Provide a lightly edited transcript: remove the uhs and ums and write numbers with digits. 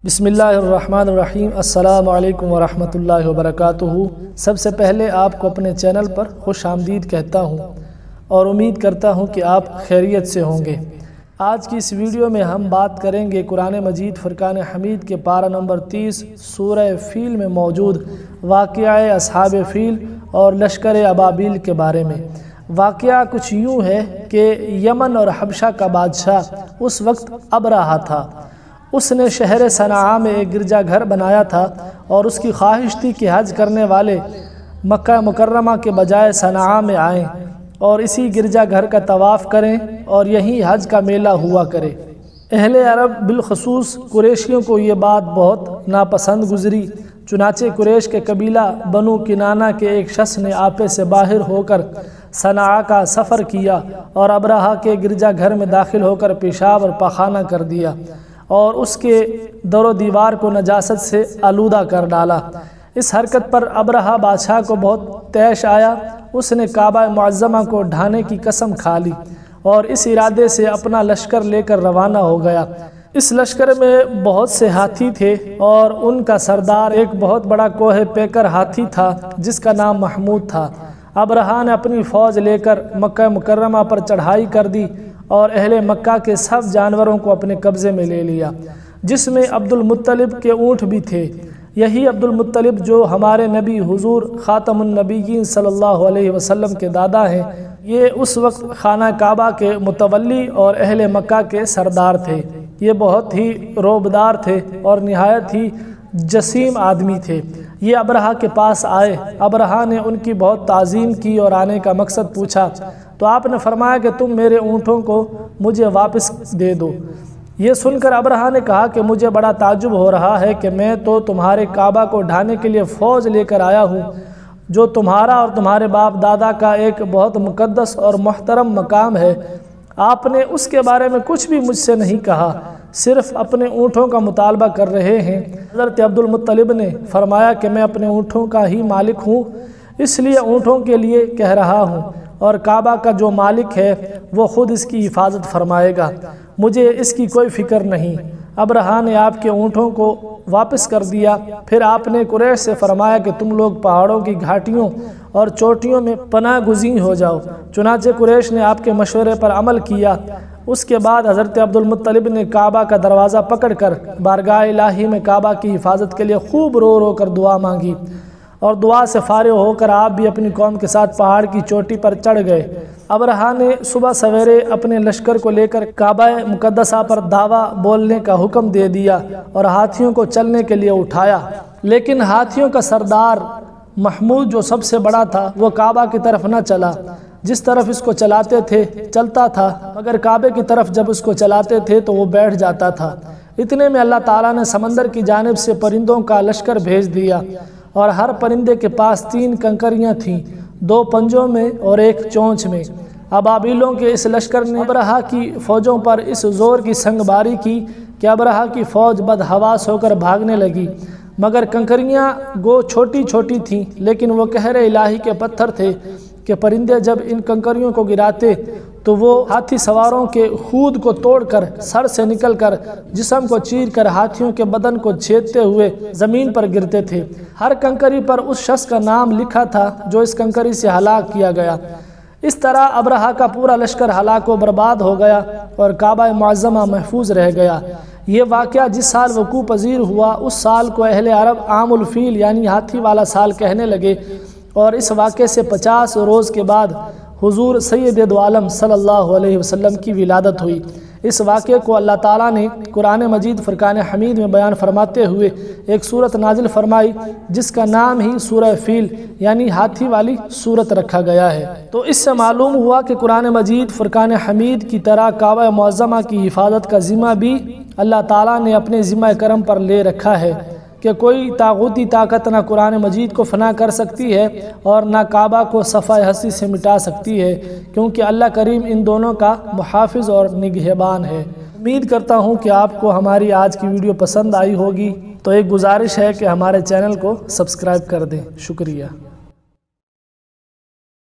بسم اللہ الرحمن الرحیم۔ السلام علیکم ورحمۃ اللہ وبرکاتہ۔ سب سے پہلے آپ کو اپنے چینل پر خوش آمدید کہتا ہوں اور امید کرتا ہوں کہ آپ خیریت سے ہوں گے۔ آج کی اس ویڈیو میں ہم بات کریں گے قرآن مجید فرقان حمید کے پارہ نمبر 30 سورہ فیل میں موجود واقعہ اصحاب فیل اور لشکر ابابیل کے بارے میں۔ واقعہ کچھ یوں ہے کہ یمن اور حبشہ کا بادشاہ اس وقت ابرہہ تھا۔ اس نے شہر صنعاء میں ایک گرجا گھر بنایا تھا اور اس کی خواہش تھی کہ حج کرنے والے مکہ مکرمہ کے بجائے صنعاء میں آئیں اور اسی گرجا گھر کا طواف کریں اور یہیں حج کا میلہ ہوا کرے۔ اہل عرب بالخصوص قریشیوں کو یہ بات بہت ناپسند گزری، چنانچہ قریش کے قبیلہ بنو کنانہ کے ایک شخص نے آپے سے باہر ہو کر صنعاء کا سفر کیا اور ابرہہ کے گرجا گھر میں داخل ہو کر پیشاب اور پاخانہ کر دیا اور اس کے در و دیوار کو نجاست سے آلودہ کر ڈالا۔ اس حرکت پر ابرہہ بادشاہ کو بہت طیش آیا۔ اس نے کعبہ معظمہ کو ڈھانے کی قسم کھا لی اور اس ارادے سے اپنا لشکر لے کر روانہ ہو گیا۔ اس لشکر میں بہت سے ہاتھی تھے اور ان کا سردار ایک بہت بڑا کوہ پیکر ہاتھی تھا جس کا نام محمود تھا۔ ابرہہ نے اپنی فوج لے کر مکہ مکرمہ پر چڑھائی کر دی اور اہل مکہ کے سب جانوروں کو اپنے قبضے میں لے لیا، جس میں عبد المطلب کے اونٹ بھی تھے۔ یہی عبد المطلب جو ہمارے نبی حضور خاتم النبیین صلی اللہ علیہ وسلم کے دادا ہیں، یہ اس وقت خانہ کعبہ کے متولی اور اہل مکہ کے سردار تھے۔ یہ بہت ہی روبدار تھے اور نہایت ہی جسیم آدمی تھے۔ یہ ابرہہ کے پاس آئے۔ ابرہہ نے ان کی بہت تعظیم کی اور آنے کا مقصد پوچھا تو آپ نے فرمایا کہ تم میرے اونٹوں کو مجھے واپس دے دو۔ یہ سن کر ابرہہ نے کہا کہ مجھے بڑا تعجب ہو رہا ہے کہ میں تو تمہارے کعبہ کو ڈھانے کے لیے فوج لے کر آیا ہوں، جو تمہارا اور تمہارے باپ دادا کا ایک بہت مقدس اور محترم مقام ہے۔ آپ نے اس کے بارے میں کچھ بھی مجھ سے نہیں کہا، صرف اپنے اونٹوں کا مطالبہ کر رہے ہیں۔ حضرت عبد المطلب نے فرمایا کہ میں اپنے اونٹوں کا ہی مالک ہوں، اس لیے اونٹوں کے لیے کہہ رہا ہوں، اور کعبہ کا جو مالک ہے وہ خود اس کی حفاظت فرمائے گا، مجھے اس کی کوئی فکر نہیں۔ ابرہہ نے آپ کے اونٹوں کو واپس کر دیا۔ پھر آپ نے قریش سے فرمایا کہ تم لوگ پہاڑوں کی گھاٹیوں اور چوٹیوں میں پناہ گزین ہو جاؤ۔ چنانچہ قریش نے آپ کے مشورے پر عمل کیا۔ اس کے بعد حضرت عبد المطلب نے کعبہ کا دروازہ پکڑ کر بارگاہ الہی میں کعبہ کی حفاظت کے لیے خوب رو رو کر دعا مانگی، اور دعا سے فارغ ہو کر آپ بھی اپنی قوم کے ساتھ پہاڑ کی چوٹی پر چڑھ گئے۔ ابرہہ نے صبح سویرے اپنے لشکر کو لے کر کعبہ مقدسہ پر دعویٰ بولنے کا حکم دے دیا اور ہاتھیوں کو چلنے کے لیے اٹھایا، لیکن ہاتھیوں کا سردار محمود جو سب سے بڑا تھا وہ کعبہ کی طرف نہ چلا۔ جس طرف اس کو چلاتے تھے چلتا تھا، مگر کعبے کی طرف جب اس کو چلاتے تھے تو وہ بیٹھ جاتا تھا۔ اتنے میں اللہ تعالیٰ نے سمندر کی جانب سے پرندوں کا لشکر بھیج دیا، اور ہر پرندے کے پاس 3 کنکریاں تھیں، 2 پنجوں میں اور 1 چونچ میں۔ ابابیلوں کے اس لشکر نے ابرہہ کی فوجوں پر اس زور کی سنگباری کی کہ ابرہہ کی فوج بدحواس ہو کر بھاگنے لگی، مگر کنکریاں گو چھوٹی چھوٹی تھیں، لیکن وہ قہر الہی کے پتھر تھے کہ پرندے جب ان کنکریوں کو گراتے تو وہ ہاتھی سواروں کے خود کو توڑ کر سر سے نکل کر جسم کو چیر کر ہاتھیوں کے بدن کو چھیدتے ہوئے زمین پر گرتے تھے۔ ہر کنکری پر اس شخص کا نام لکھا تھا جو اس کنکری سے ہلاک کیا گیا۔ اس طرح ابرہہ کا پورا لشکر ہلاک و برباد ہو گیا اور کعبہ معظمہ محفوظ رہ گیا۔ یہ واقعہ جس سال وقوع پذیر ہوا اس سال کو اہل عرب عام الفیل یعنی ہاتھی والا سال کہنے لگے، اور اس واقعے سے 50 روز کے بعد حضور سید دو عالم صلی اللہ علیہ وسلم کی ولادت ہوئی۔ اس واقعے کو اللہ تعالیٰ نے قرآن مجید فرقان حمید میں بیان فرماتے ہوئے ایک سورت نازل فرمائی جس کا نام ہی سورہ فیل یعنی ہاتھی والی سورت رکھا گیا ہے۔ تو اس سے معلوم ہوا کہ قرآن مجید فرقان حمید کی طرح کعبہ معظمہ کی حفاظت کا ذمہ بھی اللہ تعالیٰ نے اپنے ذمہ کرم پر لے رکھا ہے کہ کوئی طاغوتی طاقت نہ قرآن مجید کو فنا کر سکتی ہے اور نہ کعبہ کو صفحہ ہستی سے مٹا سکتی ہے، کیونکہ اللہ کریم ان دونوں کا محافظ اور نگہبان ہے۔ امید کرتا ہوں کہ آپ کو ہماری آج کی ویڈیو پسند آئی ہوگی، تو ایک گزارش ہے کہ ہمارے چینل کو سبسکرائب کر دیں۔ شکریہ۔